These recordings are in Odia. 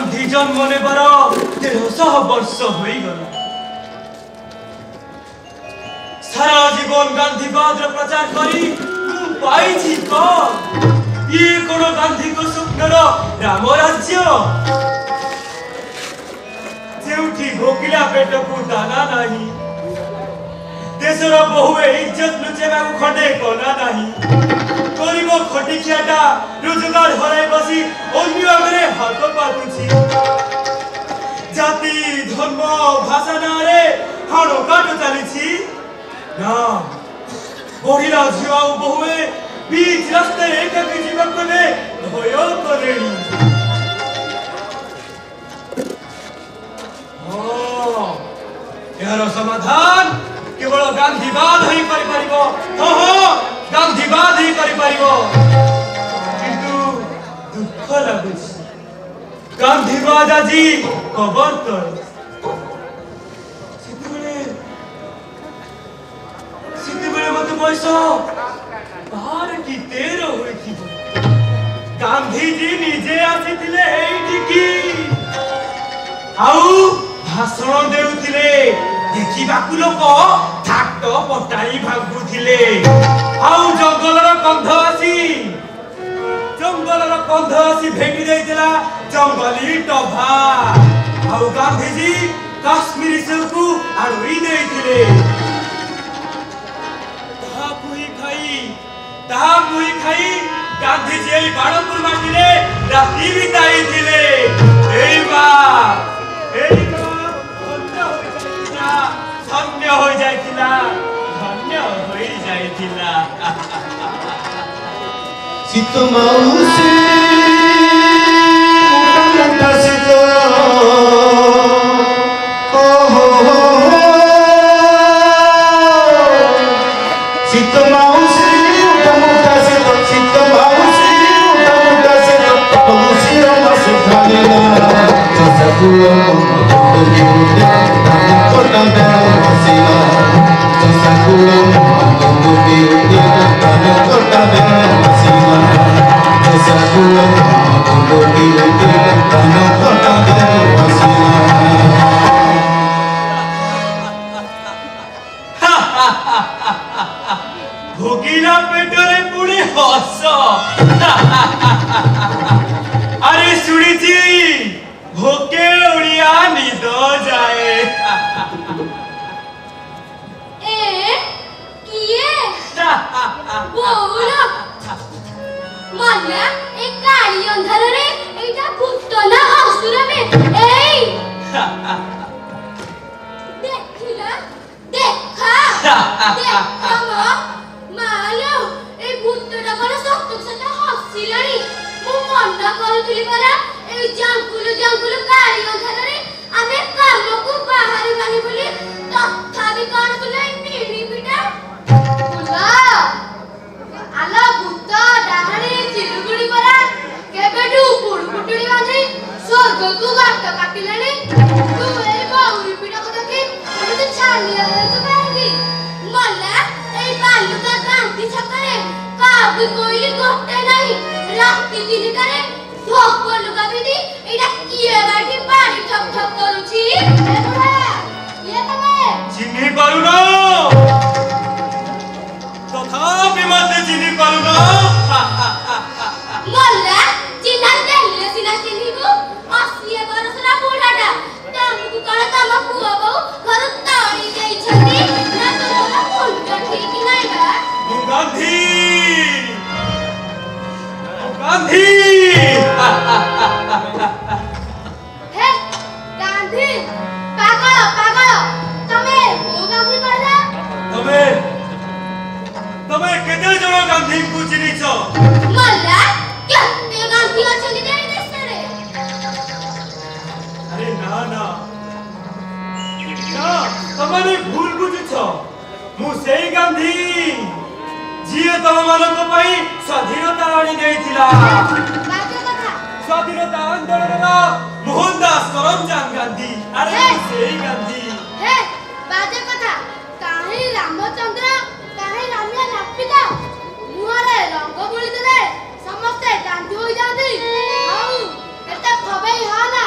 गांधी जन्म नेबार 150 वर्ष हो गला। सारा जीवन गांधीवाद प्रचार करी पाई कौन ये कौन गांधी को स्वप्नर राम राज्य जेउठी भोकिला पेट को दाना नहीं देशर बहुए इज्जत लुचेबा खंडे कला नहीं गरीब खटिखियाटा रोजगार हराई बसी अन्य आगे हाथ पातुछि जाति धर्म भाषा नारे हाणो काट चली ना बढ़िला झियो बहुए बीच रास्ते एकाकी जीवन कले भय करेणी यार समाधान केवल गांधीवाद ही करि परिबो गांधीवाद ही करि परिबो किंतु दुख लागुछि गांधीवाद आजी कबर तळे सिद्धबेले मत बयस 12 की 13 होई गांधी जी निजे आसीथिले एइठिकी आउ भाषण देउथिले देखिबाकू लोक ठाट पटाई भागुथिले आउ जंगलर कंध आसी भेटी देइतला जंगली टभा आउ गांधी जी काश्मीरी सेवकू आड़ोई देइथिले तामुई खाई गांधी जी एई बाणपुर माटीरे राती बिताई थिले एई बा धन्य हो जाइथिला सीत माउसी सीत माउसी भोगिला पेटरे पुणे हस अरे सुनीची भोके उड़िया निद जाए ए किए बोलो मल्ला एक काली अंधार रे एटा भूत ना असुर में एई देखिला देखा देखा मालो ए भूतटा कोन सत्य हसिलानी मु मन्ना करूथिली परा ए जांकुल काली अंधार रे आमे काम को बाहर बानी बोली तथापि कोन तुले मिणी बिटा बुला आला भूत डाहणी चिरुगुडी परा केबेटू पुडपुटुडी बांधी स्वर्ग को बाट काटिलानी तू ए बाउरी पिटा को देखि हम तो छानिया तो बांगी मल्ला ए बालुका क्रांति छकरे काबी कोइली गोटे नाही राती दिन करे धोप लुगा बिदी एटा किए बाटी पानी ठप ठप करूची ए बुढ़ा ये तमे चिन्ही पारुनो तथापि मते चिन्ही पारुनो मल्ला चिन्हा देले सिना चिन्हीबो 80 बरसरा बुढ़ाटा तमकु कण तम पुआ बहु घर ताड़ी देई छथि ना तोरा मुंड ठीक नाही बा गांधी हे गांधी पागल तमे को गांधी कहला तमे केते जण गांधी को चिनिछ मल्ला केते गांधी अछली दे देश रे अरे ना तमने भूल बुझछ मु सेई गांधी जिए तम मानक पई स्वाधीनता आनी देइथिला स्वाधीनता आंदोलन मोहनदास करमचंद गांधी अरे सेई गांधी हे बाजे कथा काहे रामचंद्र काहे रामिया नापिता मुहरे रंग बोली देले समस्त गांधी होई जाती आउ एते भबई हा ना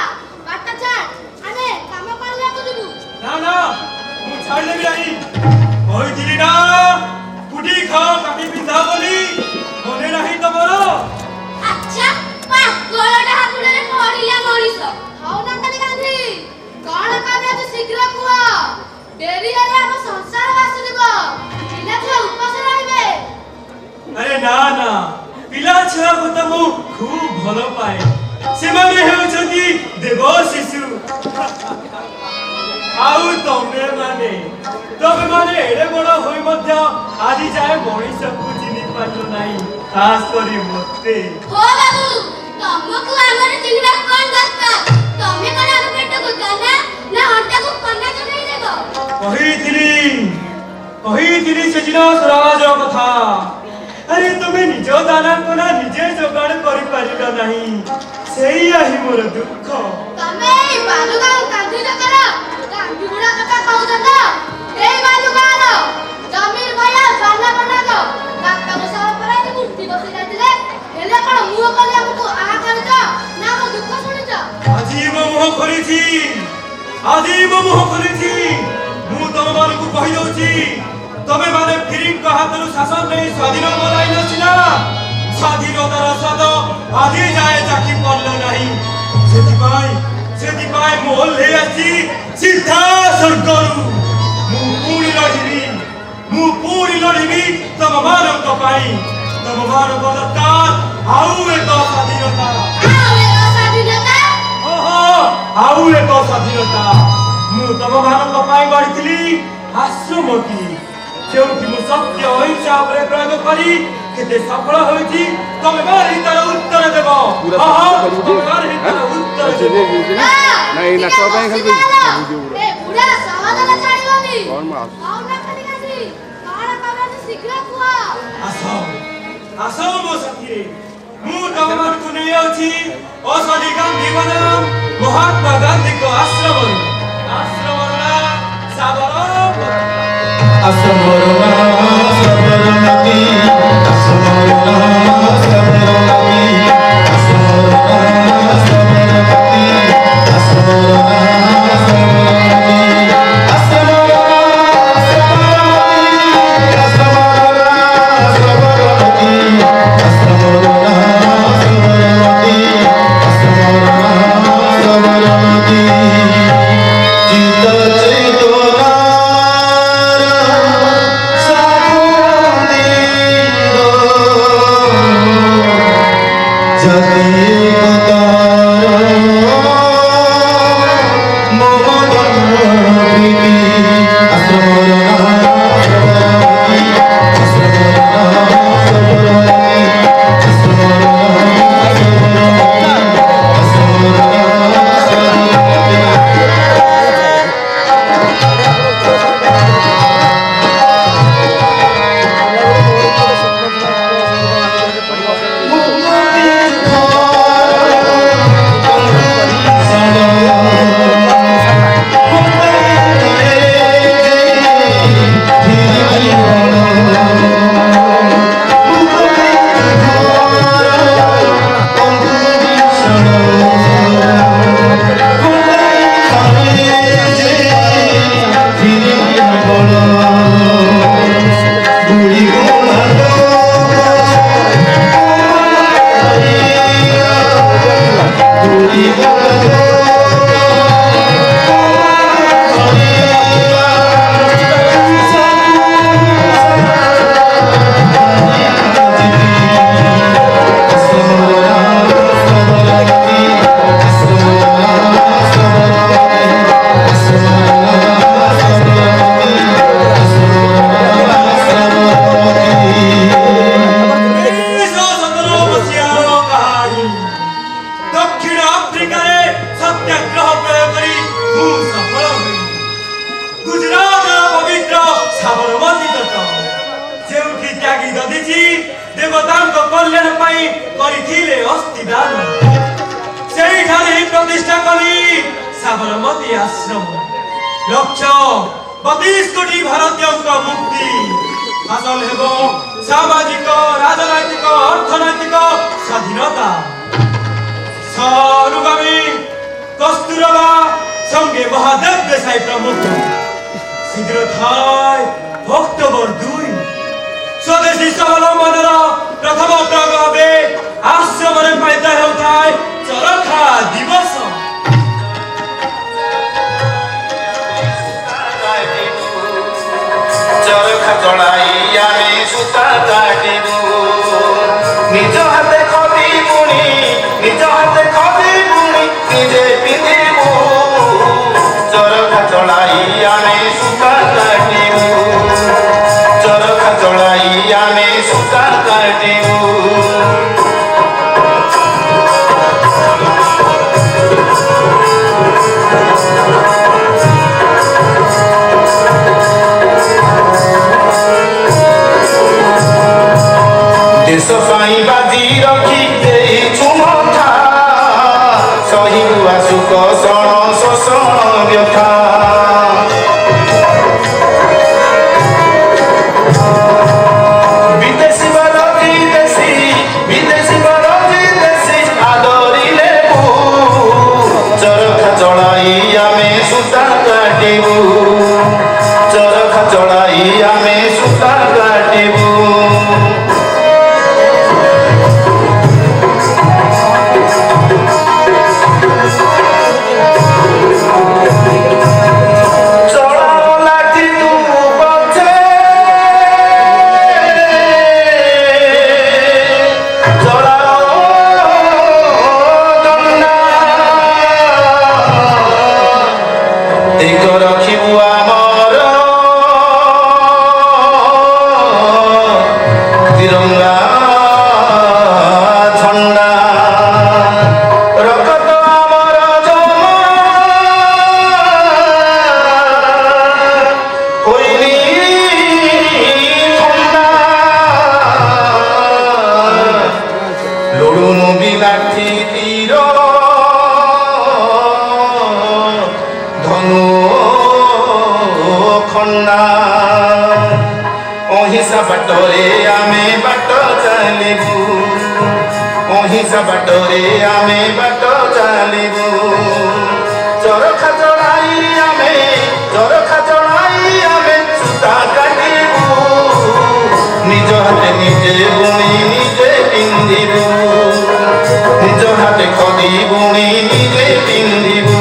भल पाए सेमाने हेउछन्ति देव शिशु आउ तमे माने एडे बड़ होई मध्य आदि जाए मनीष को चिनि पाइलो नाही खास करी मते हो बाबू तुमको हमर चिनिबा कोन दरकार तमे कोन हम पेट को गाना ना हट्टा को कन्ना चढ़ाई देबो कहिथिली से जिना स्वराज कथा अरे तुम्हें निज दाना कोना निजे जोगाड़ करि पारिलो नाही सेइया ही मोर दुख तमे बालुगा कांदी करा कांदी गुडा कथा कहू दत ए बालुगा जमीर भया बाला बना दो बापा को सब पराई मूर्ति बसी जातिले हेले कोन मुह कले हमको आ करछ ना मो दुख सुनिछ आजीब मुह खोलिछि मु तम मानकु कहि दउछि तमे माने फिरिंग का हाथरु शासन नहीं स्वाधीन बोलाई नसिना स्वाधीनतार स्वाद आदि जाए चाखी पड़लो नहीं सेति पाई मोल ले आछि सीधा स्वर्गरु मु पूरी लढिबी तम मानक पाई तम मानक दत्तार आउ एक स्वाधीनता आउ एक स्वाधीनता मु तम मानक पाई गढिथिली आश्रमटी जोंकि मु सत्य अहिंसा उपरे प्रयोग करी केते सफल होइछि तमे मारी तार उत्तर देबो तमे मारी तार उत्तर देबो नहीं ना तो भाई खाली ए बुढ़ा सहदला छाड़िबनी कौन मार आउ ना खाली गासी काडा काडा शीघ्र कुआ आसो मो सखी मु तमन को नै अछि औषधि गांधी बनाम महात्मा गांधी को आश्रम ना साबरमती असमरना सबरमती असमरना सबरमती असमरना सबरमती असमरना सबरमती असमरना सबरमती असमरना सबरमती असमरना सबरमती चित चेतना साबरमती आश्रम लक्ष्य 32 कोटी भारतीय मुक्ति हासिल हेबो सामाजिक राजनैतिक अर्थनैतिक स्वाधीनता सरुगामी कस्तूरबा संगे महादेव देसाई प्रमुख शीघ्र थाय अक्टोबर 2 स्वदेशी स्वावलम्बनर प्रथम प्रयोग भावे आश्रम पालित हेउथाय चरखा दिवस चरखा जड़ाई आमे सूता काटिबू निज हाथे खटी बुणी ନିଜେ ପିନ୍ଧିବୁ ଚରଖା ଚଳାଇ ଆମେ ସୂତା କାଟିବୁ ଚରଖା ଚଳାଇ ଆମେ ସୂତା କାଟିବୁ देश पाई बाजी रखी देइछु मथा सहिबु आसुक सण शोषण व्यथा विदेशी बरजी देशी आदरिले चरखा चढ़ाई आमे सूता काटिबु चरखा चढ़ाई आमे सूता काटिबु अहिंसा बाटरे आमे बाट चलिबु अहिंसा बाटरे आमे बाट चलिबु चरखा चढ़ाई आमे सूता काटिबु निज हाथे निजे बुणी निजे पिंधिबु निज हाथे खदी बुणी निजे पिंधिबु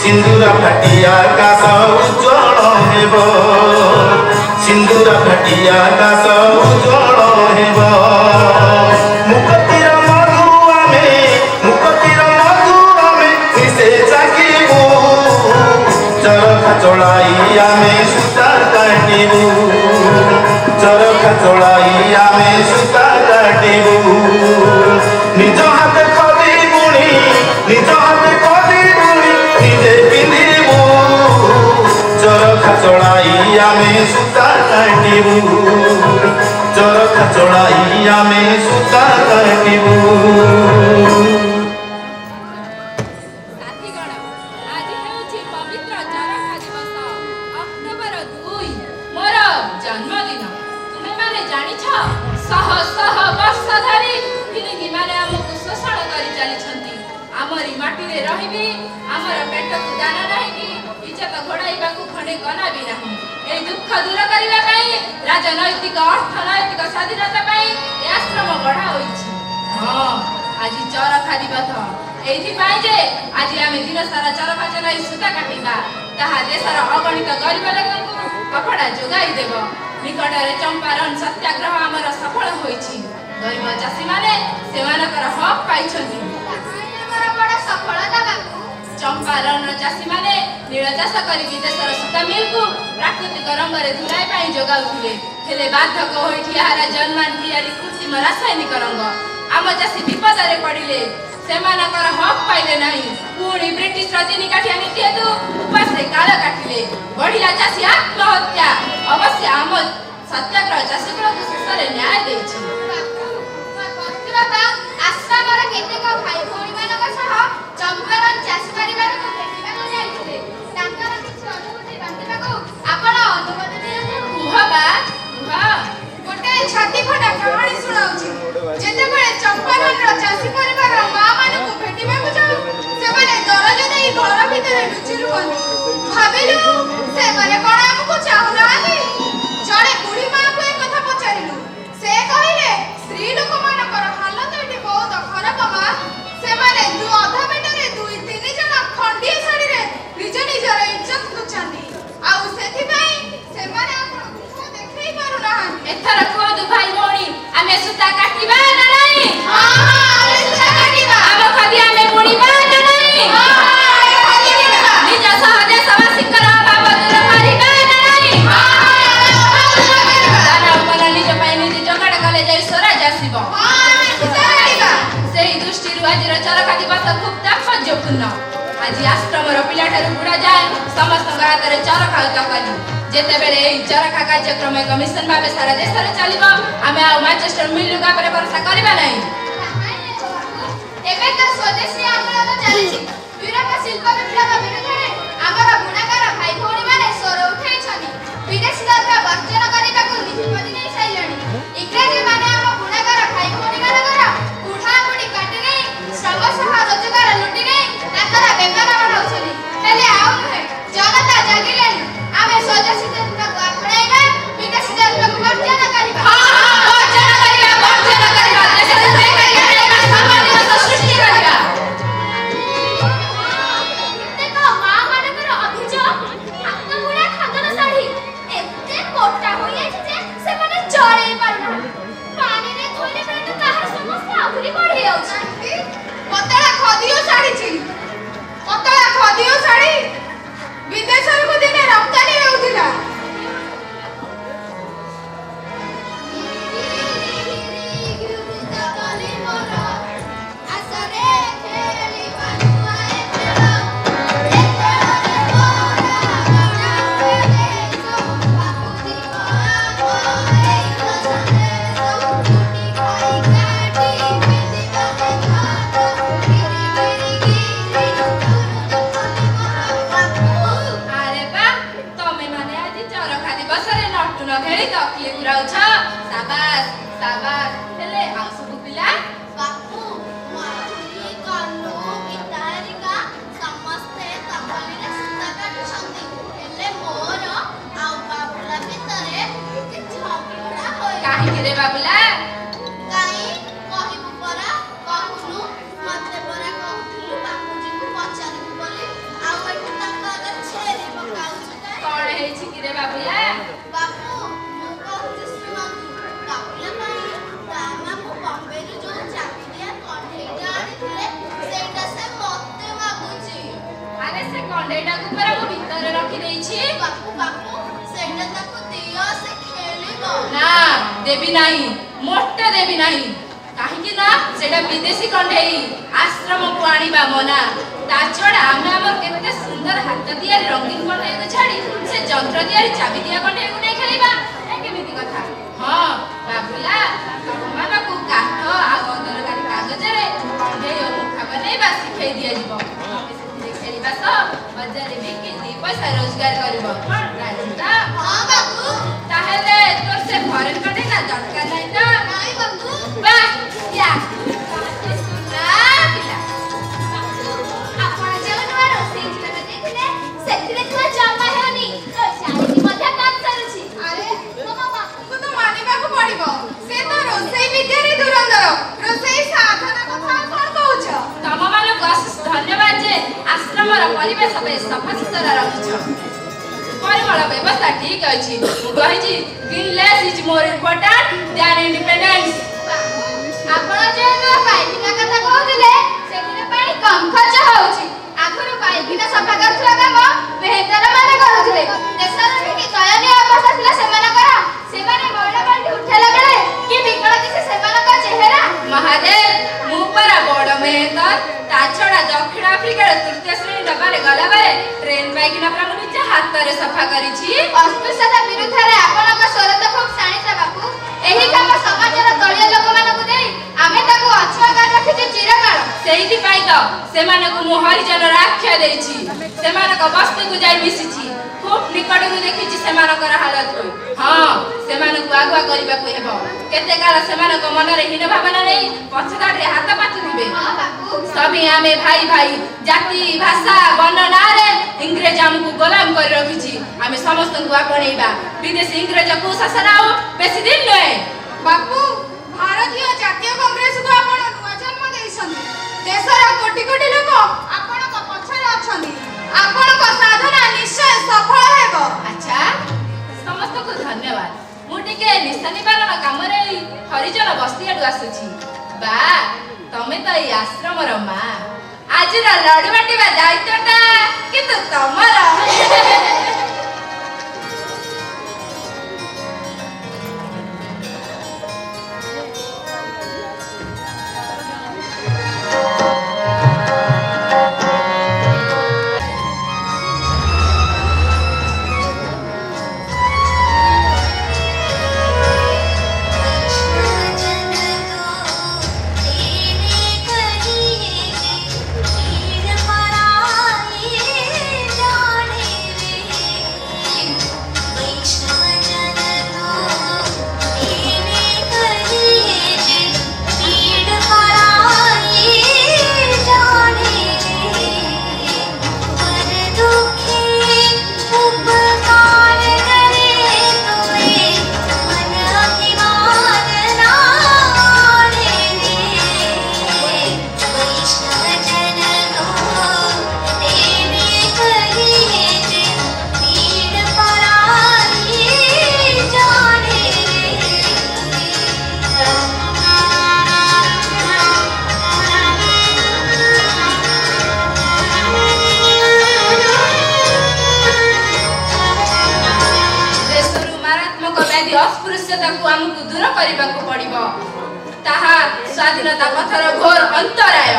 सिंदूर फाटिया आकाश उज्ज्वल हेब सिंदूर फाटिया आकाश उज्ज्वल हेब मुक्तिर मधु आमे मिसे चाकिबु चरखा चढ़ाई आमे सूता काटिबु चरखा चढ़ाई आमे सूता काटिबु निज हाथे खदी बुणी निज हाथे खदी बुणी निजे पिंधिबु चरखा चढ़ाई आमे सूता काटिबु चरखा चढ़ाई आमे सूता काटिबु साथीगण आज हेउछि पवित्र चरखा दिवस अक्टोबर 2 मोर जन्मदिन तुमे माने जानिछ सह सह वर्ष धरि फिलिंगी माने हमकु शोषण करि चली छंती आमरी माटी रे रहिबी आमर पेट को दाना नाही इज्जत घोड़ाइबाकू खंडे कना भी नाही ए दुख दूर करिबा पई राजनैतिक अर्थनैतिक स्वाधीनता पई ए आश्रम गढ़ा होइछि हां आज चरखा दिवस एथि पई जे आज आमे दिन सारा चरखा चलाई सूता काटिबा ताहा देशर अगणित गरीब लोकଙ୍କୁ कपड़ा जोगाई देबो निकटरे चंपारण सत्याग्रह आमर सफल होइछि गरीब चाषी माने सेमानकर हक पाइछन्ति हमर बड़ सफलता बाबू चंपारण चाषी माने नील चाष करी विदेशर सूता मिल को प्राकृतिक रंग रे धुलाई पाई जोगाउथिले हेले बाधक होइठी हारा जन्मान तियारी कृत्रिम रासायनिक रंग आम चाषी विपद रे पड़िले सेमानकर हक पाइले नाही पुणी ब्रिटिश रजनी काठिया नीति हेतु उपास रे काल काटिले बढ़िला चाषी आत्महत्या अवश्य आम सत्याग्रह चाषी को शेषरे न्याय देछि बाबा आश्रमर केतेक भाई भौणी मानक सह चंपारण चाष परिवार को भेटिबाक जाइथिले ଚିରୁବନି ଭାବିଲୁ ସେମାନେ କଣ ଆମକୁ ଚାହୁଁନାହାନ୍ତି ଜଣେ ବୁଢୀ ମାଆକୁ ଏ କଥା ପଚାରିଲୁ ସେ କହିଲେ ସ୍ତ୍ରୀ ଲୋକମାନଙ୍କର ହାଲତ ଏଠି ବହୁତ ଖରାପ ମା ସେମାନେ ଅଧା ପେଟରେ 2-3 ଜଣ ଖଣ୍ଡିଏ ଶାଢୀରେ ନିଜ ନିଜର ଇଜ୍ଜତ ଲୁଚାନ୍ତି ଆଉ ସେଥିପାଇଁ ସେମାନେ ଆପଣଙ୍କୁ ଦେଖେଇ ପାରୁନାହାନ୍ତି ଏଥର କୁହନ୍ତୁ ଭାଇ ଭଉଣୀ ଆମେ ସୂତା କାଟିବା ନା ନାହିଁ ଆମେ ସୂତା କାଟିବା ଆମ ଖଦି ଆମେ ବୁଣିବା ନା ନାହିଁ ନିଜ ସହ ଦେଶବାସୀଙ୍କର ଅଭାବ ଦୂର କରିବା ନା ନାହିଁ ଦାନ ଉପନ ନିଜ ପାଇଁ ନିଜେ ଯୋଗାଡ଼ କଲେ ଯାଇ ସ୍ୱରାଜ ଆସିବ ସେହି ଦୃଷ୍ଟିରୁ ଆଜିର ଚରକା ଦିବସ ଖୁବ୍ ତାତ୍ପର୍ଯ୍ୟପୂର୍ଣ୍ଣ ଆଜି ଆଶ୍ରମର ପିଲାଠାରୁ ବୁଢ଼ା ଯାଏ ସମସ୍ତଙ୍କ ହାତରେ ଚରଖା କଲି ଯେତେବେଳେ ଏହି ଚରଖା କାର୍ଯ୍ୟକ୍ରମ ଏକ ମିଶନ ଭାବେ ସାରା ଦେଶରେ ଚାଲିବ ଆମେ ଆଉ ମାଞ୍ଚେଷ୍ଟର ମିଲ୍ ଉପରେ ଭରସା କରିବା ନାହିଁ ଏବେ ତ ସ୍ୱଦେଶୀ ଆନ୍ଦୋଳନ ଚାଲିଛି ୟୁରୋପ ଶିଳ୍ପ ବିପ୍ଳବ ବିରୁଦ୍ଧରେ ଆମର ବୁଣାକାର ଭାଇ ଭଉଣୀମାନେ ସ୍ୱର ଉଠାଇଛନ୍ତି ବିଦେଶୀ ଦ୍ରବ୍ୟ ବର୍ଜନ କରିବାକୁ ନିଷ୍ପତ୍ତି ନେଇ ସାରିଲେଣି ଇଂରେଜୀମାନେ ଆମ ବୁଣାକାର ଭାଇ ଭଉଣୀମାନଙ୍କର ବୁଢ଼ା ବୁଢ଼ୀ କାଟି ନେଇ ଶ୍ରମ ସହ ରୋଜଗାର ଲୁଟି ନେଇ ତାଙ୍କର ବେତନ ବଢ଼ାଉଛନ୍ତି ହେଲେ ଆଉ ନୁହେଁ ଜନତା ଜାଗିଲେଣି ଆମେ ସ୍ୱଦେଶୀ ଦ୍ରବ୍ୟକୁ ଆପଣେଇବା ବିଦେଶୀ ଦ୍ରବ୍ୟକୁ ବର୍ଜନ କରିବା ଦେଶରେ ସମାଜ ସୃଷ୍ଟି କରିବା କେତେକ ମାଆମାନଙ୍କର ଅଭିଯୋଗ ହାତ ବୁଣା ଖଦନ ଶାଢ଼ୀ ଏତେ ମୋଟା ହୋଇଯାଇଛି ଯେ ସେମାନେ ଚଳେଇ ପାରୁନାହାନ୍ତି ପାଣିରେ ଧୋଇଲେ ବେଳେ ତ ତାହାର ସମସ୍ୟା ଆହୁରି ବଢ଼ି ଯାଉଛି ପତଳା ଖଦିଓ ଶାଢ଼ୀ ବିଦେଶକୁ ଦିନେ ରପ୍ତାନି ହେଉଥିଲା ଆରେ ବା ତମେ ମାନେ ଆଜି ଚରଖା ଦିବସରେ ନଟୁନ ଖେଳି ତକିଏ ଘୁରାଉଛ ସାବାସ୍ ସାବାସ୍ ହେଲେ ଆଉ ସବୁ ପିଲା ବାପୁ ମଧୁରୀ କଲୁ ଗୀତାରିକା ସମସ୍ତେ ତମଲିରେ ସୂତା କାଟୁଛନ୍ତି ହେଲେ ମୋର ଆଉ ବାବୁଲା ଭିତରେ ଟିକେ ଝଗଡ଼ା ହୋଇଛି କାହିଁକି ରେ ବାବୁଲା କାଇଁ କହିବୁ ପରା କହୁନୁ ମତେ ପରା କହୁଥିଲୁ ବାପୁଜୀଙ୍କୁ ପଚାରିବୁ ବୋଲି ଆଉ ଏଠି ତାଙ୍କ ଆଗରେ ଛେରି ପକାଉଛୁ କଣ ହେଇଛି କି ରେ ବାବୁଲା ବାପୁ ମୁଁ କହୁଛି ଶୁଣନ୍ତୁ ବାବୁଲା ପାଇଁ ତା ମାମୁଁ ବମ୍ବେରୁ ଯୋଉ ଚାକିରିଆ କଣ୍ଢେଇଟା ଆଣିଥିଲେ ସେଇଟା ସେ ମତେ ମାଗୁଛି ଆରେ ସେ କଣ୍ଢେଇଟାକୁ ପରା ମୁଁ ଭିତରେ ରଖିଦେଇଛି ବାପୁ ସେଇଟା ତାକୁ ଦିଅ ସେ ଖେଳିବ ନା ଦେବି ନାହିଁ ମୋଟେ ଦେବି ନାହିଁ କାହିଁକି ନା ସେଟା ବିଦେଶୀ କଣ୍ଢେଇ ଆଶ୍ରମକୁ ଆଣିବା ମନା ତା ଛଡ଼ା ଆମେ ଆମର କେତେ ସୁନ୍ଦର ହାତ ତିଆରି ରଙ୍ଗୀନ କଣ୍ଢେଇକୁ ଛାଡ଼ି ସେ ଯନ୍ତ୍ର ତିଆରି ଚାବି ଦିଆ କଣ୍ଢେଇକୁ ନେଇ ଖେଳିବା ଏ କେମିତି କଥା ହଁ ବାବୁଲା ତମମାନଙ୍କୁ କାଠ ଆଉ ଅଦରକାରୀ କାଗଜରେ କଣ୍ଢେଇ ଓ ମୁଖା ବନେଇବା ଶିଖେଇ ଦିଆଯିବ ସେଥିରେ ଖେଳିବା ସହ ବଜାରରେ ବିକି 2 ପଇସା ରୋଜଗାର କରିବ ରାଜି ତ ହଁ ବାପୁ ତାହେଲେ ତୋର ସେ ଫରେନ୍ କଣ୍ଢେଇ ନା ଦରକାର ନାହିଁ ତ ନାଇଁ ବାପୁ ବାଃ ୟା କାହାକୁ ସୁନା ପିଲା ଆପଣ ଯେଉଁ ନୂଆ ରୋଷେଇ ଜିନିଷ ଦେଇଥିଲେ ସେଥିରେ ଥିବା ଜମା ହେଉନି ତ ଶାଢ଼ୀଟି ମଧ୍ୟ କାମ କରୁଛି ଆରେ ତମ ବାପୁକୁ ତ ମାନିବାକୁ ପଡ଼ିବ ସେ ତ ରୋଷେଇ ବିଦ୍ୟାରେ ଧୁରନ୍ଧର ରୋଷେଇ ସାଧନା କଥା କଣ କହୁଛ ତମମାନଙ୍କୁ ଅଶେଷ ଧନ୍ୟବାଦ ଯେ ଆଶ୍ରମର ପରିବେଶ ବେଶ ସଫାସୁତରା ରଖିଛ ପରିମଳ ବ୍ୟବସ୍ଥା ଠିକ୍ ଅଛି ମୁଁ କହିଛି cleanliness is more important than independence ଆପଣ ଯେଉଁ ନୂଆ ପାଇଖାନା କଥା କହୁଥିଲେ ସେଥିରେ ପାଣି କମ୍ ଖର୍ଚ୍ଚ ହେଉଛି ଆଗରୁ ପାଇଖାନା ସଫା କରୁଥିବା କାମ ମେହେନ୍ଦର ମାନେ କରୁଥିଲେ ଦେଶର କି ଦୟନୀୟ ଅବସ୍ଥା ଥିଲା ସେମାନଙ୍କର ସେମାନେ ମଇଳା ବାଲ୍ଟି ଉଠାଇଲା ବେଳେ କି ବିକଳ ଦିଶେ ସେମାନଙ୍କ ଚେହେରା ମହାଦେବ ମୁଁ ପରା ବଡ଼ ମେହେନ୍ଦର ତା ଛଡ଼ା ଦକ୍ଷିଣ ଆଫ୍ରିକାର ତୃତୀୟ ଶ୍ରେଣୀ ଡବାରେ ଗଲାବେଳେ ଟ୍ରେନ୍ ପାଇକିନା ପୁରା ମୁଁ ନିଜ ହାତରେ ସଫା କରିଛି ଅସ୍ପୃଶ୍ୟତା ବିରୁଦ୍ଧରେ ଆପଣଙ୍କ ସ୍ୱର ତ ଖୁବ୍ ଶାଣିତ ବାପୁ ଏହି କାମ ସମାଜର ତଳିଆ ଲୋକମାନଙ୍କୁ ଦେଇ ଆମେ ତାକୁ ଅଛୁଆଁ ରଖିଛୁ ଚିରକାଳ ସେଇଥିପାଇଁ ତ ସେମାନଙ୍କୁ ମୁଁ ହରିଜନର ଆଖ୍ୟା ଦେଇଛି ସେମାନଙ୍କ ବସ୍ତିକୁ ଯାଇ ମିଶିଛି ଖୁବ୍ ନିକଟରୁ ଦେଖିଛି ସେମାନଙ୍କର ହାଲତକୁ ହଁ ସେମାନଙ୍କୁ ଆଗୁଆ କରିବାକୁ ହେବ କେତେ କାଳ ସେମାନଙ୍କ ମନରେ ହୀନ ଭାବନା ନେଇ ପଛଧାଡ଼ିରେ ହାତ ପାତୁଥିବେ ହଁ ବାପୁ ସବି ଆମେ ଭାଇ ଭାଇ ଜାତି ଭାଷା ବର୍ଣ୍ଣ ନାଁରେ को आपणेबा विदेशी इंग्रज को शासन आओ बेसी दिन नए बापू भारतीय जातीय कांग्रेस को आपण नुआ जन्म देइछन्ती देशर कोटी कोटी लोक आपण को पछरे अछन्ती आपण को साधना निश्चय सफल हेबो अच्छा समस्त को धन्यवाद मुटिके निशानी पालन काम रे हरिजन बस्ती आडू आसुची बा तमे तो ई आश्रम रो मां आज रा लड्डू बाटीबा दायित्वटा किंतु तमरा अस्पृश्यता को हमको दूर करने को पड़िबो ताहा स्वाधीनता पथर घोर अंतराय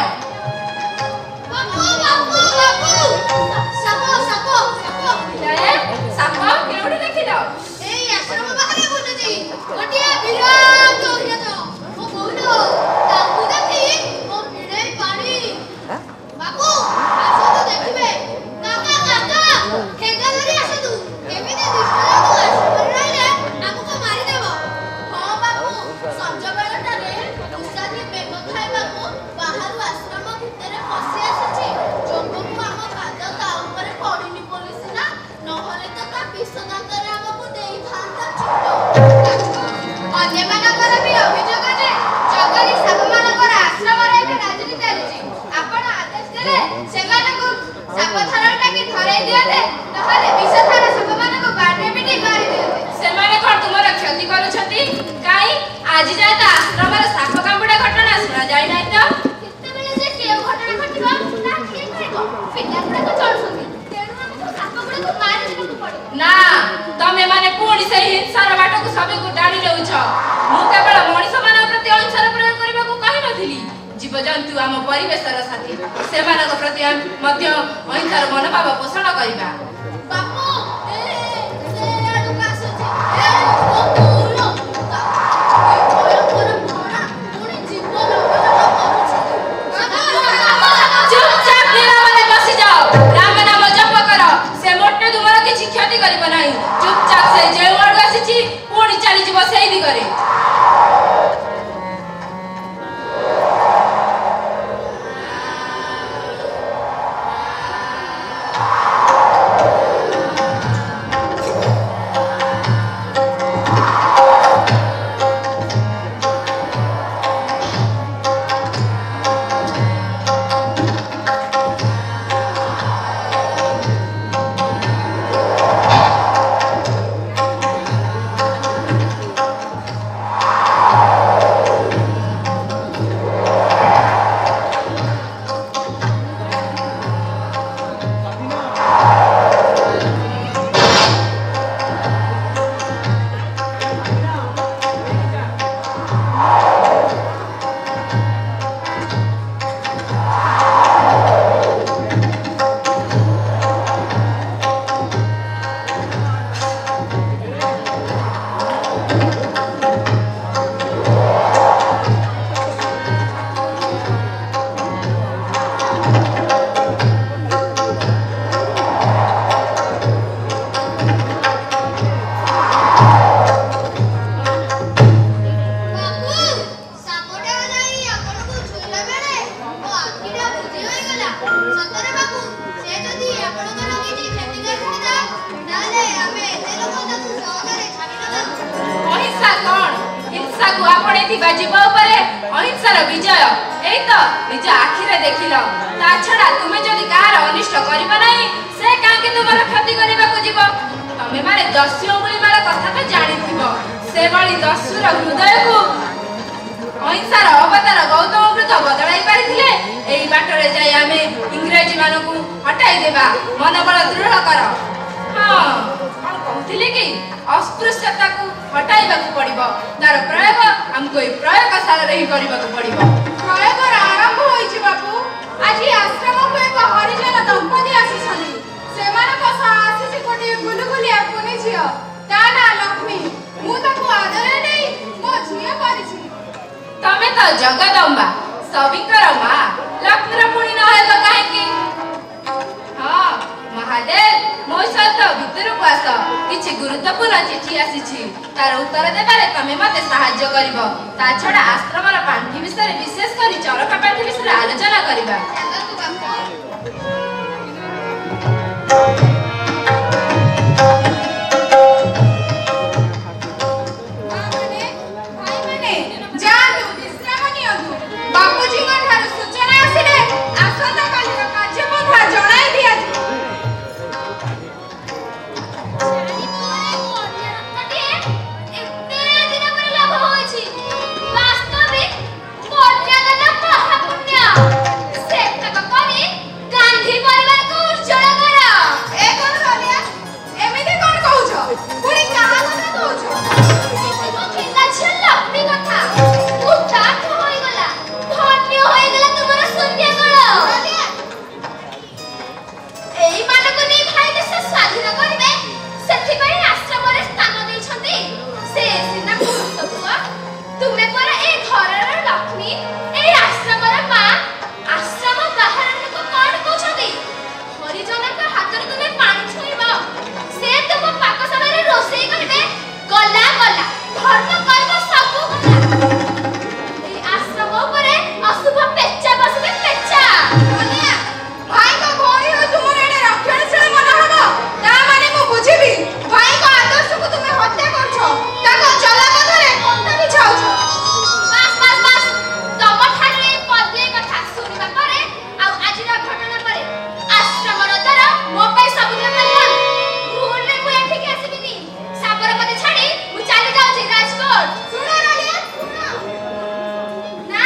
बापू बापू बापू सापो सापो सापो ए सापो केउडी देखिलो एई आश्रम बाहरे बुलुची गोटिया विराट हिरत ओ कहलो ताकू देखि ओ भिड़े पानी बापू आसो तो देखिबे काका काका ठेगा धरि आसो तू केमिते दिसला तू आश्रम रहिले हमको मारि देबो हां बापू संजय बेलटारे उसादी बेग खाइबाको बाहरु आश्रम भितरे फसी आसीची जोगକୁ ଆମ ପାଦ ତା ଉପରେ ପଡ଼ିନି ପୋଲିସ ନା ନହଲେ ତ ତା ବିଷ ଦାନ୍ତରେ ଆମକୁ ଦେଇଥାନ୍ତା ଛୁଟ ଅନ୍ୟମାନଙ୍କର ବି ଅଭିଯୋଗ ଯେ ଜଙ୍ଗଲୀ ସାପମାନଙ୍କର ଆଶ୍ରମରେ ଏବେ ରାଜନୀତି ଚାଲିଛି ଆପଣ ଆଦେଶ ଦେଲେ ସେମାନଙ୍କୁ ସାପ ଥରଟାକି ଧରେଇ ଦିଅନ୍ତେ ନହେଲେ ବିଷଧାର ସାପମାନଙ୍କୁ ବାଡ଼ିରେ ପିଟି ମାରି ଦିଅନ୍ତେ ସେମାନେ କ'ଣ ତୁମର କ୍ଷତି କରୁଛନ୍ତି କାହିଁ ଆଜି ଯାଏ ତ ଆଶ୍ରମରେ ସାପ କାମୁଡ଼ା ଘଟଣା ଶୁଣାଯାଇ ନାହିଁ ତ କେତେବେଳେ ଯେ କେଉଁ ଘଟଣା ଘଟିବ ତା କିଏ କହିବ ପିଲାଗୁଡ଼ାକ ଚଳୁଛନ୍ତି ତେଣୁ ଆମକୁ ସାପଗୁଡ଼ାକୁ ମାରି ଦେବାକୁ ପଡ଼ିବ ନା ତମେ ମାନେ ପୁଣି ସେହି ହିଂସାର ବାଟକୁ ସବୁକୁ ଟାଣି ନେଉଛ ମୁଁ କେବଳ ମଣିଷମାନଙ୍କ ପ୍ରତି ଅହିଂସାର ପ୍ରୟୋଗ କରିବାକୁ କହିନଥିଲି ଜୀବଜନ୍ତୁ ଆମ ପରିବେଶର ସାଥୀ ସେମାନଙ୍କ ପ୍ରତି ମଧ୍ୟ ଅହିଂସାର ମନୋଭାବ ପୋଷଣ କରିବା ବାପୁ ସେ ଆଡ଼କୁ ଆସୁଛି ଓ ପୁର ଭୟଙ୍କର ଭଣା ପୁଣି ଜୀବନ କରୁଛି ଚୁପଚାପ ନିରବରେ ବସିଯାଅ ରାମ ନାମ ଜପ କର ସେ ମୋଟେ ତୁମର କିଛି କ୍ଷତି କରିବ ନାହିଁ ଚୁପଚାପ ସେ ଯେଉଁ ଆଡ଼ୁ ଆସିଛି ପୁଣି ଚାଲିଯିବ ସେଇ ଦିଗରେ ହିଂସାକୁ ଆପଣେଇଥିବା ଜୀବ ଉପରେ ଅହିଂସାର ବିଜୟ ଏଇ ତ ନିଜ ଆଖିରେ ଦେଖିଲ। ତା ଛଡା ତୁମେ ଯଦି କାହାର ଅନିଷ୍ଟ କରିବ ନାହିଁ ସେ କାହିଁକି ତୁମର କ୍ଷତି କରିବାକୁ ଯିବ? ତମେ ମାନେ ଦସ୍ୟୁ ଅଙ୍ଗୁଳିମାଳ କଥା ତ ଜାଣିଥିବ। ସେଭଳି ଦସ୍ୟୁର ହୃଦୟକୁ ଅହିଂସାର ଅବତାର ଗୌତମ ବୁଦ୍ଧ ବଦଳାଇ ପାରିଥିଲେ। ଏହି ବାଟରେ ଯାଇ ଆମେ ଇଂରେଜୀ ମାନଙ୍କୁ ହଟାଇ ଦେବା। ମନୋବଳ ଦୃଢ କର। ହଁ, କଣ କହୁଥିଲି କି ଅସ୍ପୃଶ୍ୟତାକୁ ହଟାଇବାକୁ ପଡିବ। ତାର ପ୍ରୟୋଗ ଆମକୁ ଏହି ପ୍ରୟୋଗଶାଳାରେ ହିଁ କରିବାକୁ ପଡିବ। ପ୍ରୟୋଗର ଆରମ୍ଭ ହୋଇଛି ବାବୁ। ଆଜି ଆଶ୍ରମକୁ ଏକ ହରିଜନ ଦମ୍ପତି ଆସିଛନ୍ତି। ସେମାନଙ୍କ ସହ ଆସିଛି ଗୋଟିଏ ଗୁଲୁଗୁଲିଆ କୁନି ଝିଅ। ତା ନାଁ ଲକ୍ଷ୍ମୀ। ମୁଁ ତାକୁ ଆଦରରେ ନେଇ ମୋ ଝିଅ କରିଛି। ତମେ ତ ଜଗଦମ୍ବା ସବିଙ୍କର ମା। ଲକ୍ଷ୍ମୀର ପୁଣି ନ ହେବ କାହିଁକି? ହଁ ମହାଦେବ, ମୋ ସହିତ ଭିତରକୁ ଆସ। କିଛି ଗୁରୁତ୍ୱପୂର୍ଣ୍ଣ ଚିଠି ଆସିଛି। ତାର ଉତ୍ତର ଦେବାରେ ତମେ ମତେ ସାହାଯ୍ୟ କରିବ। ତା ଛଡା ଆଶ୍ରମର ପାଣ୍ଠି ବିଷୟରେ, ବିଶେଷ କରି ଚରକା ପାଣ୍ଠି ବିଷୟରେ ଆଲୋଚନା କରିବା। ଚାଲନ୍ତୁ ବାବୁ। ଭାଇମାନେ ଯାଆନ୍ତୁ, ବିଶ୍ରାମ ନିଅନ୍ତୁ। ବାପୁଜୀଙ୍କ ଠାରୁ ସୂଚନା ଆସିଲେ ଆସନ୍ତାକାଲିର କାର୍ଯ୍ୟପନ୍ଥା ଜଣାଇ ଦିଆଯିବ। ଏ କଣ ରଲିଆ? ଏମିତି କଣ କହୁଛ? ପୁଣି କାହା କଥା କହୁଛ? ରଲିଆ, ଏଇମାନଙ୍କୁ ନେଇ ଭାଇ ଦେଶ ସ୍ୱାଧୀନ କରିବେ, ସେଥିପାଇଁ ଆଶ୍ରମରେ ସ୍ଥାନ ଦେଇଛନ୍ତି। ସେ ସିନା ପୁରୁଷ ପୁଅ, ତୁମେ ପରା ଏ ଘରର ଲକ୍ଷ୍ମୀ, ଏଇ ଆଶ୍ରମର ମା। ଆଶ୍ରମ ବାହାର ଲୋକ କଣ କହୁଛନ୍ତି? ହରିଜନଙ୍କ ହାତରେ ତୁମେ ପାଣି ଛୁଇଁବ, ସେ ତୁମ ପାକଶାଳରେ ରୋଷେଇ କରିବେ। ଗଲା ଗଲା, ଧର୍ମ କର୍ମ ସବୁ ଗଲା। ଏଇ ଆଶ୍ରମ ଉପରେ ଅଶୁଭ ପେଚା ବସିବେ, ପେଚା। ରଲିଆ, ଭାଇଙ୍କ ଭଉଣୀ ହୋଇ ତୁମର ଏଣେ ରକ୍ଷଣଶୀଳ ମନ ହବ, ତା ମାନେ ମୁଁ ବୁଝିବି। ଭାଇଙ୍କ ଆଦର୍ଶକୁ ତୁମେ ହତ୍ୟା କରୁଛ, ତାଙ୍କ ଚଲାପଥରେ ପନ୍ଥା ବିଛାଉଛ। ବାସ୍ ବାସ୍ ବାସ୍, ତମଠାରୁ ଏଇ ପଦିଏ କଥା ଶୁଣିବା ପରେ ଆଉ ଆଜିର ଘଟଣା ପରେ ଆଶ୍ରମର ଦ୍ୱାର ମୋ ପାଇଁ ସବୁଦିନ ପାଇଁ ବନ୍ଦ। ଭୁଲରେ ମୁଁ ଏଠିକି ଆସିବିନି। ସାବରମତୀ ଛାଡ଼ି ମୁଁ ଚାଲି ଯାଉଛି ରାଜକୋଟ। ଶୁଣ ରଲିଆ, ଶୁଣ। ନା,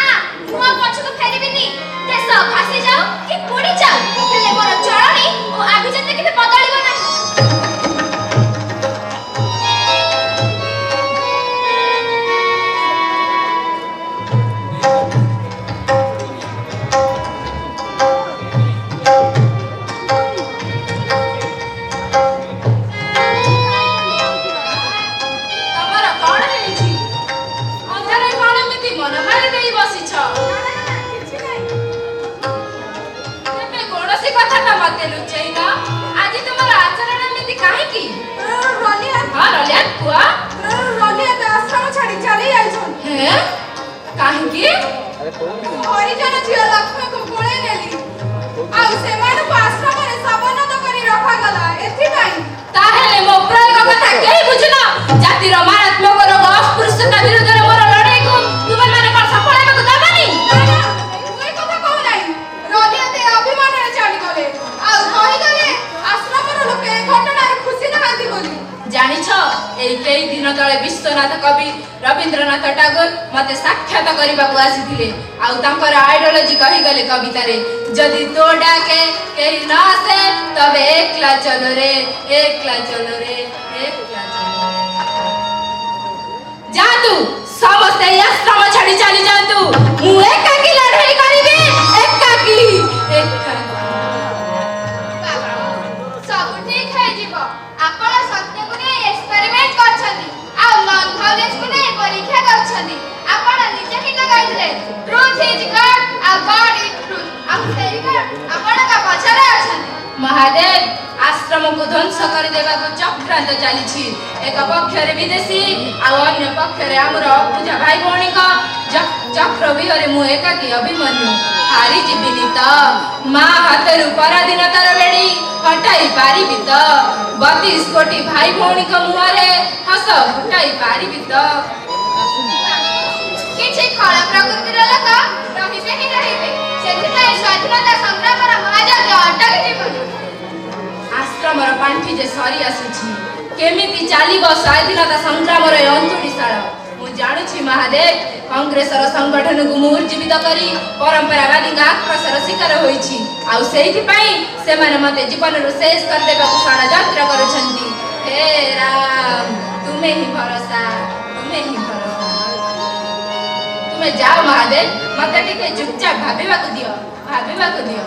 ମୁଁ ଆଉ ପଛକୁ ଫେରିବିନି। ଦେଶ ଭାସି ଯାଉ କି ବୁଡ଼ି ଯାଉ, ହେଲେ ମୋର ଚଳଣି ଓ ଆଭିଜାତ୍ୟ କେବେ ବଦଳିବ ନାହିଁ। ତମର କଣ ହେଇଛି? ଅନ୍ଧାରରେ କଣ ଏମିତି ମନ ମାରି ଦେଇ ବସିଛ? କିଛି ନାହିଁ। ତେବେ କୌଣସି କଥା ତ ମତେ ଲୁଚେଇନ। ଆଜି ତୁମର ଆଚରଣ ଏମିତି କାହିଁକି? ରଲିଆ, ହଁ ରଲିଆ, କୁହ। ରଲିଆ ତ ଆଶ୍ରମ ଛାଡ଼ି ଚାଲି ଯାଇଛନ୍ତି। ହେଁ, କାହିଁକି? ହରିଜନ ଝିଅ ଲକ୍ଷ୍ମୀକୁ କୋଳେଇ ନେଲି, ଆଉ ସେମାନଙ୍କୁ ଆଶ୍ରମରେ ସବନତ କରି ରଖାଗଲା। ଏଥିପାଇଁ ତାହେଲେ ମୋ ପ୍ରୟୋଗ କଥା କେହି ବୁଝୁନ? ଜାତିର ମାରାତ୍ମକ ରୋଗ ଅସ୍ପୃଶ୍ୟତା ବିରୁଦ୍ଧରେ ମୋର ଲଢ଼େଇକୁ ତୁମେମାନେ କଣ ସଫଳ ହେବାକୁ ଦେବନି? ନା, ନା, ମୁଁ ଏ କଥା କହୁନାହିଁ। ରଲିଆ ତେ ଅଭିମାନରେ ଚାଲିଗଲେ, ଆଉ କହିଗଲେ ଆଶ୍ରମର ଲୋକେ ଏ ଘଟଣାରେ ଖୁସି ନାହାନ୍ତି ବୋଲି। ଜାଣିଛ, ଏଇ କେଇ ଦିନ ତଳେ ବିଶ୍ୱନାଥ କବି ରବୀନ୍ଦ୍ରନାଥ ଟାଗୋର ମତେ ସାକ୍ଷାତ କରିବାକୁ ଆସିଥିଲେ। ଆଉ ତାଙ୍କର ଆଇଡିଓଲୋଜି କହିଗଲେ କବିତାରେ, ଯଦି ତୋ ଡାକେ କେହି ନ ଆସେ ତବେ ଏକଲା ଚଲୋ ରେ, ଏକଲା ଚଲୋ ରେ, ଏକଲା ଚଲୋ ରେ। ଯାଆନ୍ତୁ, ସମସ୍ତେ ଏହି ଆଶ୍ରମ ଛାଡ଼ି ଚାଲି ଯାଆନ୍ତୁ। ମୁଁ ଏକାକୀ ଲଢ଼େଇ କରିବି, ଏକାକୀ, ଏକାକୀ। ସବୁ ଠିକ ହେଇଯିବ। ଆପଣ ସତ୍ୟକୁ ନେଇ ଏକ୍ସପେରିମେଣ୍ଟ କରିଛନ୍ତି, ଆଉ ନନ୍ ଭାଉଲେନ୍ସକୁ ନେଇ ପରୀକ୍ଷା କରିଛନ୍ତି। ଆପଣ ନିଜେ ହିଁ ତ କହିଥିଲେ, ଟ୍ରୁଥ୍ ଇଜ୍ ଗଡ୍ ଆଉ ଗଡ୍ ଇଜ୍ ଟ୍ରୁଥ୍। ଆଉ ସେଇ ଗଡ୍ ଆପଣଙ୍କ ପଛରେ ଅଛନ୍ତି। ମହାଦେବ, ଆଶ୍ରମକୁ ଧ୍ୱଂସ କରିଦେବାକୁ ଚକ୍ରାନ୍ତ ଚାଲିଛି। ଏକ ପକ୍ଷରେ ବିଦେଶୀ ଆଉ ଅନ୍ୟ ପକ୍ଷରେ ଆମର ଅବୁଝା ଭାଇ ଭଉଣୀଙ୍କ ଚକ୍ରବ୍ୟୁହରେ ମୁଁ ଏକାକୀ ଅଭିମନ୍ୟୁ। ହାରିଯିବିନି ତ? ମା ହାତରୁ ପରାଧୀନତାର ବେଡ଼ି ହଟାଇ ପାରିବି ତ? 32 କୋଟି ଭାଇ ଭଉଣୀଙ୍କ ମୁହଁରେ ହସ ଫୁଟାଇ ପାରିବି ତ? କିଛି ଖଳ ପ୍ରକୃତିର ଲୋକ ରହିବେ ହିଁ ରହିବେ। ସେଥିପାଇଁ ସ୍ୱାଧୀନତା ସଂଗ୍ରାମର ମହାଯଜ୍ଞ ଅଟକି ଯିବନି। ଆଶ୍ରମର ପାଣ୍ଠି ଯେ ସରି ଆସୁଛି, କେମିତି ଚାଲିବ ସ୍ୱାଧୀନତା ସଂଗ୍ରାମର ଏ ଅନ୍ତୁଡ଼ିଶାଳ? ମୁଁ ଜାଣୁଛି ମହାଦେବ, କଂଗ୍ରେସର ସଂଗଠନକୁ ମୁଁ ଉଜ୍ଜୀବିତ କରି ପରମ୍ପରାବାଦୀଙ୍କ ଆକ୍ରୋଶର ଶିକାର ହୋଇଛି। ଆଉ ସେଇଥିପାଇଁ ସେମାନେ ମତେ ଜୀବନରୁ ଶେଷ କରିଦେବାକୁ ଷଡ଼ଯନ୍ତ୍ର କରୁଛନ୍ତି। ହେ ରାମ, ତୁମେ ହିଁ ଭରସା, ତୁମେ ହିଁ ଭରସା। ତୁମେ ଯାଅ ମହାଦେବ, ମତେ ଟିକେ ଚୁପଚାପ ଭାବିବାକୁ ଦିଅ, ଭାବିବାକୁ ଦିଅ।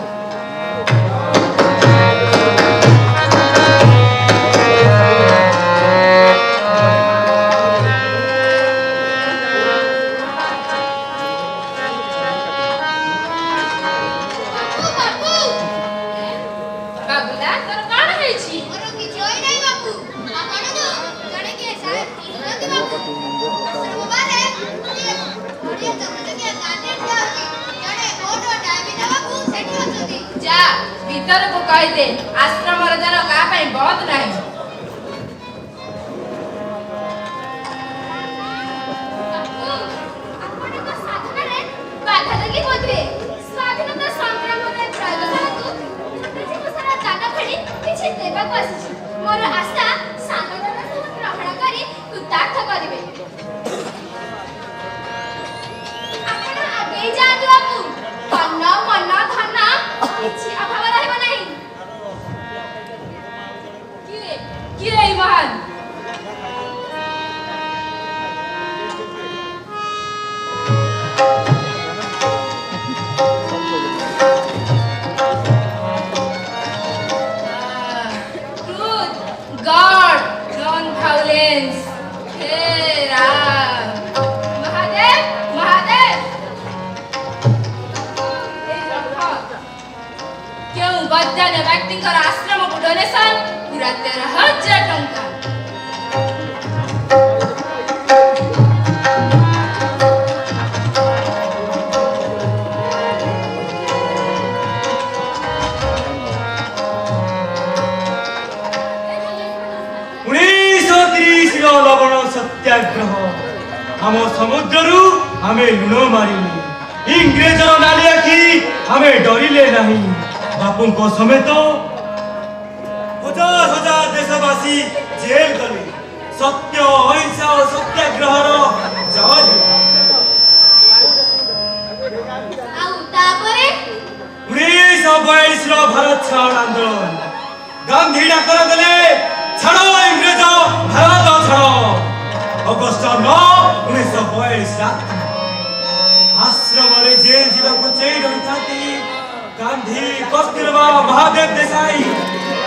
ବାବୁଲା, ତୋର କଣ ହେଇଛି? ମୋର କିଛି ହୋଇନାହିଁ ବାପୁ। ଆପଣଙ୍କୁ ଜଣେ କିଏ ସାହେବ ଚିହ୍ନିଛନ୍ତି ବାପୁ? ଆଶ୍ରମ ବାହାରେ ଗୋଟିଏ ଚକଚକିଆ ଗାଡ଼ିରେ ଠିଆ ହେଉଛି। ଜଣେ ଭୋଟ ଦାବି ଦେବାକୁ ସେଠି ଅଛନ୍ତି। ଯା ଭିତରକୁ କହିଦେ, ଆଶ୍ରମର ଜନ କାହା ପାଇଁ ବନ୍ଦ ନାହିଁ। ବାପୁ, ଆପଣଙ୍କ ସାଧନାରେ ବାଧା ଲାଗି ବୋଧେ ସ୍ୱାଧୀନତା ସଂଗ୍ରାମରେ ପ୍ରୟୋଗଶାଳାକୁ ସାରା ଦାନ ଫେରି କିଛି ଦେବାକୁ ଆସିଛି। ମୋର ଆଶା ସାଧନାର ସହ ଗ୍ରହଣ କରି କୃତାର୍ଥ କରିବେ। ଆପଣ ଆଗେଇ ଯାଆନ୍ତୁ ବାପୁ, ତନ ମନ ଧନ କିଛି ଅଭାବ ରହିବ ନାହିଁ। କିଏ କିଏ ଏଇ ମହାନ? Truth, God, non-violence. He Ram. Mahadev, Mahadev. Hey, Raha. क्यों बद्यान व्यक्तिंकर आश्रम को डोनेशन पूरा 13,000 टंका। ଲବଣ ସତ୍ୟାଗ୍ରହ ଆମ ସମୁଦ୍ରରୁ ଆମେ ଲୁଣ ମାରିଲୁ। ଇଂରେଜର ନାଲି ଆଖି ଆମେ ଡରିଲେ ନାହିଁ। ବାପୁଙ୍କ ସମେତ ହଜାର ହଜାର ଦେଶବାସୀ ଜେଲ ଗଲେ। ସତ୍ୟ, ଅହିଂସା ଓ ସତ୍ୟାଗ୍ରହର ଜୟ। ଆଉ ତାପରେ 1942ର ଭାରତ ଛାଡ଼ ଆନ୍ଦୋଳନ। ଗାନ୍ଧୀ ଡାକରା ଦେଲେ, ଛାଡ଼ ଇଂରେଜ, ଭାରତ ଛାଡ଼। ଅଗଷ୍ଟ 9, 1942 ରାତି। ଆଶ୍ରମରେ ଜେଲ ଯିବାକୁ ଚାହିଁ ରହିଥାନ୍ତି ଗାନ୍ଧୀ, କସ୍ତୁରବା, ମହାଦେବ ଦେଶାଇ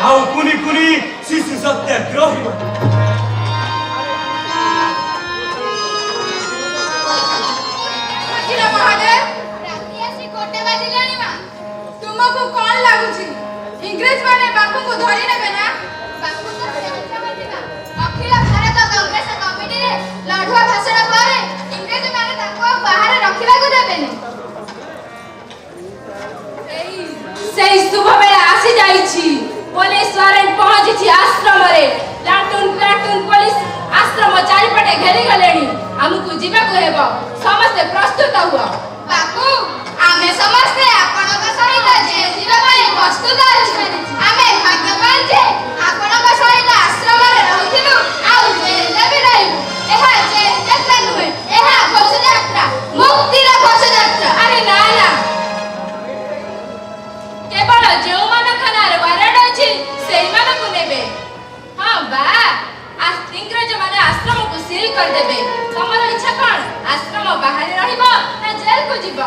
ଆଉ କୁନି କୁନି ଶିଶୁ ସତ୍ୟାଗ୍ରହୀ। ମହାଦେବ, ରାତି ଆସି 1 ବାଜିଲାଣି ମା। ତୁମକୁ କଣ ଲାଗୁଛି ଇଂରେଜ ମାନେ ବାପୁଙ୍କୁ ଧରି ନେବେ ନା? ବାପୁ ତ ଅଖିଳ ଭାରତ କଂଗ୍ରେସ କମିଟିରେ ଲଢୁଆ ଭାଷଣ ପରେ ଇଂରେଜ ମାନେ ତାଙ୍କୁ ବାହାରେ ରଖିବାକୁ ଦେବେନି। ସେଇ ଶୁଭ ବେଳା ଆସି ଯାଇଛି। ପୋଲିସ ୱାରେଣ୍ଟ ପହଞ୍ଚିଛି ଆଶ୍ରମରେ। ପ୍ଲାଟୁନ ପ୍ଲାଟୁନ ପୋଲିସ ଆଶ୍ରମ ଚାରିପଟେ ଘେରି ଗଲେଣି। ଆମକୁ ଯିବାକୁ ହେବ, ସମସ୍ତେ ପ୍ରସ୍ତୁତ ହୁଅ। ବାପୁ, ଆମେ ସମସ୍ତେ ଆପଣଙ୍କ ସହିତ ଜେଲ ଯିବା ପାଇଁ ପ୍ରସ୍ତୁତ ଅଛୁ। ଆମେ ଭାଗ୍ୟବାନ ଯେ ଆପଣଙ୍କ ସହିତ ଆଶ୍ରମରେ ରହୁଥିଲୁ ଆଉ ଜେଲରେ ବି ରହିବୁ। ଏହା ଜେଲ ଯାତ୍ରା ନୁହେଁ, ଏହା ଘୋଷଯାତ୍ରା, ମୁକ୍ତିର ଘୋଷଯାତ୍ରା। ଆରେ ନା ନା, କେବଳ ଯେଉଁମାନଙ୍କ ନାଁରେ ୱାରେଣ୍ଟ ଅଛି ସେଇମାନଙ୍କୁ ନେବେ। ହଁ ବା, ଇଂରେଜ ମାନେ ଆଶ୍ରମକୁ ସିଲ୍ କରିଦେବେ। ତମର ଇଚ୍ଛା କଣ? ଆଶ୍ରମ ବାହାରେ ରହିବ ନା ଜେଲକୁ ଯିବ?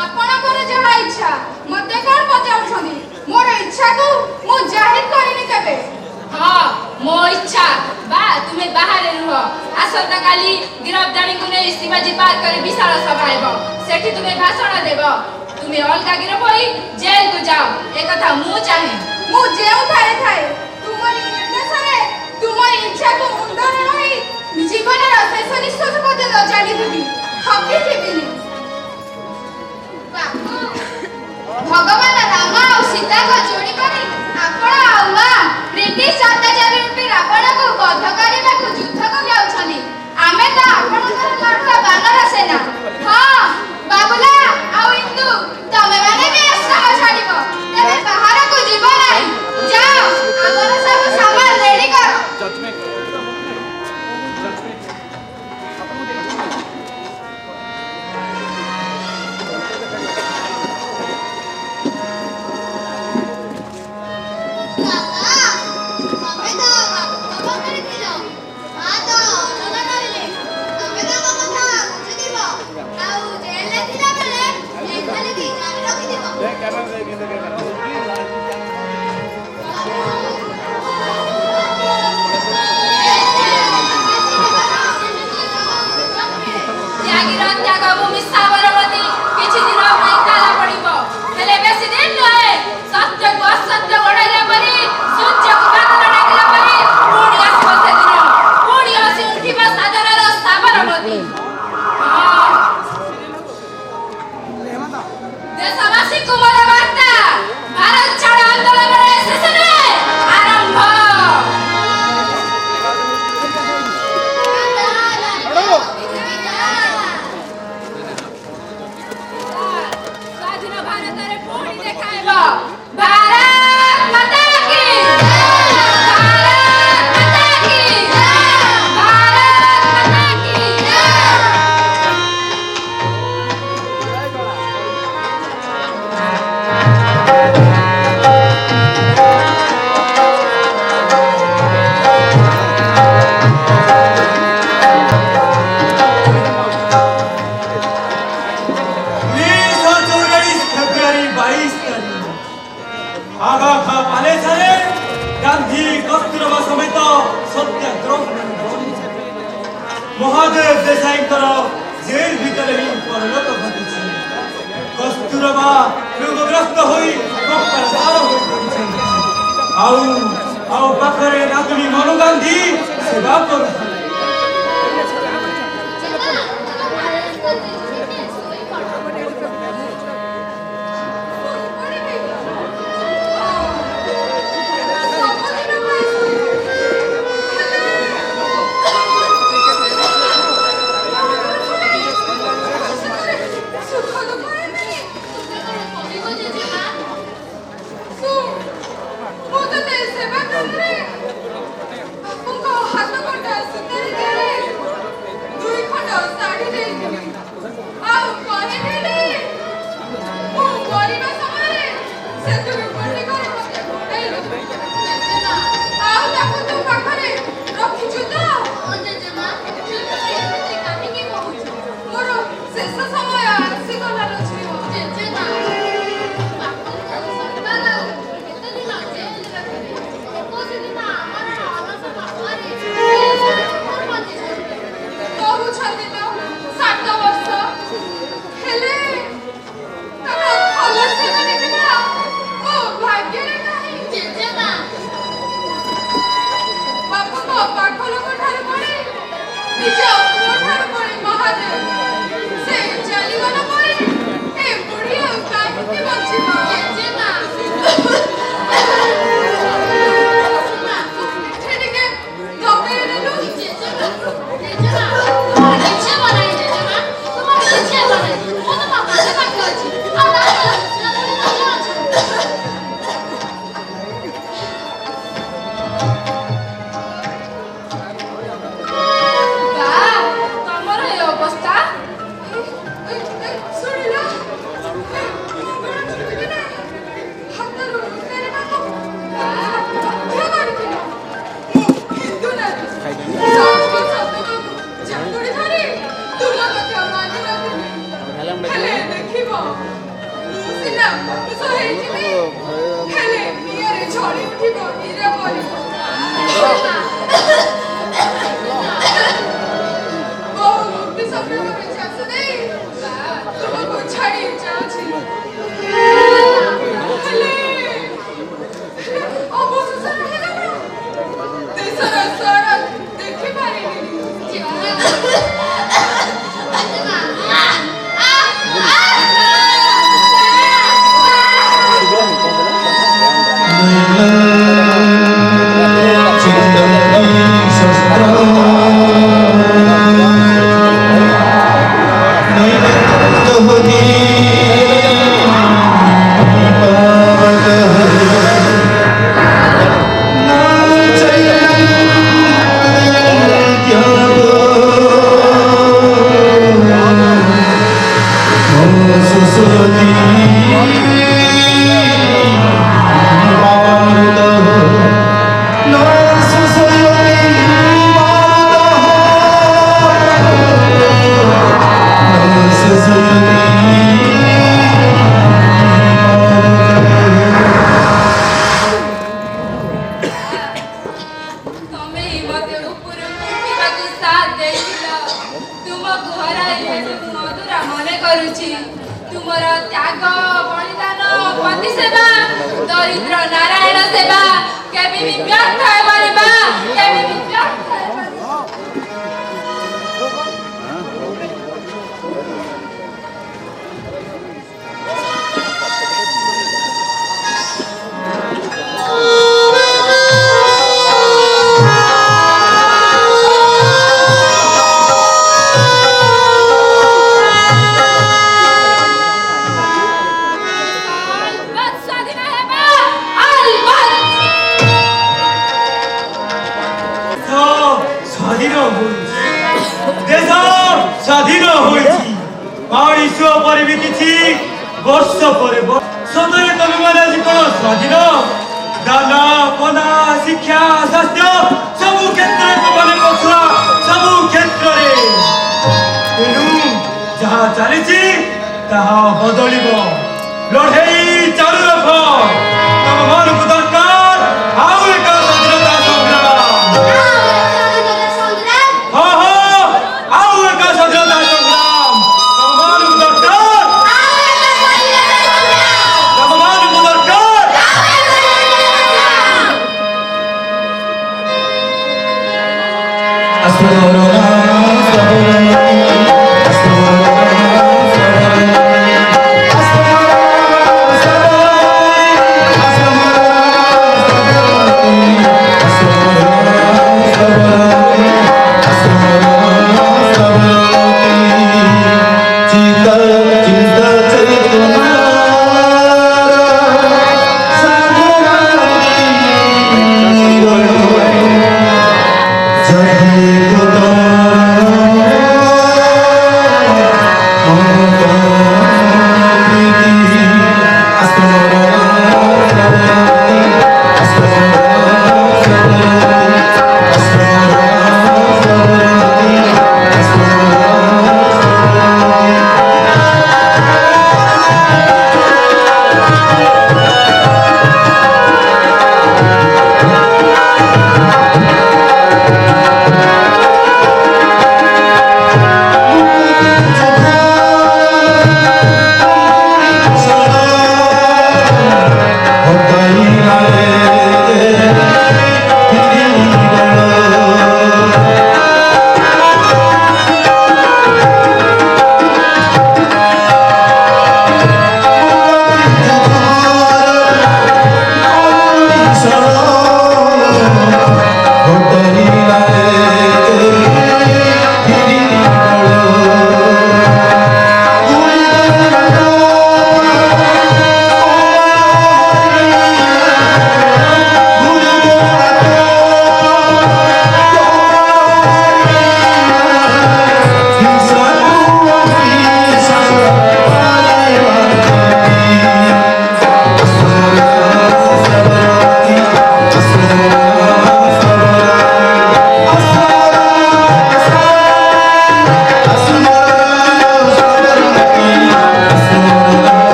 ଆପଣଙ୍କର ଯାହା ଇଚ୍ଛା। ମତେ କଣ ପଚାରୁଛନ୍ତି? ମୋର ଇଚ୍ଛାକୁ ମୁଁ ଜାହିର କରିନି କେବେ। ହଁ, ମୋ ଇଚ୍ଛା। ବା ତୁମେ ବାହାରେ ରୁହ। ଆସନ୍ତାକାଲି ଗିରଫଦାରୀଙ୍କୁ ନେଇ ଶିବାଜୀ ପାର୍କରେ ବିଶାଳ ସଭା ହେବ। ସେଠି ତୁମେ ଭାଷଣ ଦେବ। ତୁମେ ଅଲଗା ଗିରଫ ହୋଇ ଜେଲକୁ ଯାଅ, ଏକଥା ମୁଁ ଚାହେଁ। ମୁଁ ଯେଉଁଠାରେ ଥାଏ ତୁମରି ନିର୍ଦ୍ଦେଶରେ ତୁମରି ଇଚ୍ଛାକୁ ମୁଣ୍ଡରେ ରହି ଜୀବନର ଶେଷ ନିଶ୍ୱାସ ପର୍ଯ୍ୟନ୍ତ ଚାଲିଯିବି, ଥକିଥିବିନି। ବାପୁ, ଭଗବାନ ରାମ ଆଉ ସୀତାଙ୍କ ଯୋଡ଼ି କରି ଆପଣ ଆଉ ମା ବ୍ରିଟିଶ ଅତ୍ୟାଚାରୀ ରୂପୀ ରାବଣକୁ ବଧ କରିବାକୁ ଯୁଦ୍ଧକୁ ଯାଉଛନ୍ତି। ଆମେ ତ ଆପଣଙ୍କର ଲଢୁଆ ବାନର ସେନା। ତ୍ୟାଗୀର ତ୍ୟାଗ ଭୂମି ସାବରମତୀ କିଛି ଦିନ ପାଇଁ କାଳ ପଡ଼ିବ ହେଲେ ବେଶୀ ଦିନ ନୁହେଁ ସତ୍ୟକୁ ଅସତ୍ୟ ଗୋଡ଼ାଇଲା ପରି ସୂର୍ଯ୍ୟକୁ ବାଦଲ ଡାକିଲା ପରି ପୁଣି ଆସିବ ସେଦିନ ପୁଣି ହସି ଉଠିବ ସାଧନାର ସାବରମତୀ ଦେଶବାସୀଙ୍କୁ ମୋର ବାର୍ତ୍ତା ଭାରତ ଛାଡ଼ ଆନ୍ଦୋଳନର ଶେଷ ନୁହେଁ ଆରମ୍ଭ ସ୍ୱାଧୀନ ଭାରତରେ ପୁଣି ଦେଖାହେବ ଭାରତ ମାତା କି ଭାରତ ମାତା କି ଭାରତ ମାତା କି फेब्रुआरी 22 तारीख आगा खा पाले सारे गांधी कस्तूरबा समेत सत्याग्रह महादेव देसाई जेल भीतर ही परलोक घटी कस्तूरबा रोगग्रस्त होई कंकासार होई पड़िछे आउ पाखरे नातुनी मनु गांधी सेवा करू Hello, ମଧୁରା ମନେ କରୁଛି ତୁମର ତ୍ୟାଗ ବଳିଦାନ ପତି ସେବା ଦରିଦ୍ର ନାରାୟଣ ସେବା କେବେ ବି ବ୍ୟର୍ଥ ହେବନି ବା କେବେ ବି ବ୍ୟର୍ଥ ହେବନି। স্বাধীন হয়েছি বাড়িশ পরে বিতেছি বর্ষ পরে সদরে তবে মানে আজ কোন স্বাধীন দানা পনা শিক্ষা স্বাস্থ্য সবু ক্ষেত্রে মানে পছুয়া সবু ক্ষেত্রে তেণু যাহা চালিছি তাহা বদলিব লড়াই চালু রখ তম মনকু দরকার আউ এক স্বাধীনতা সংগ্রাম Astro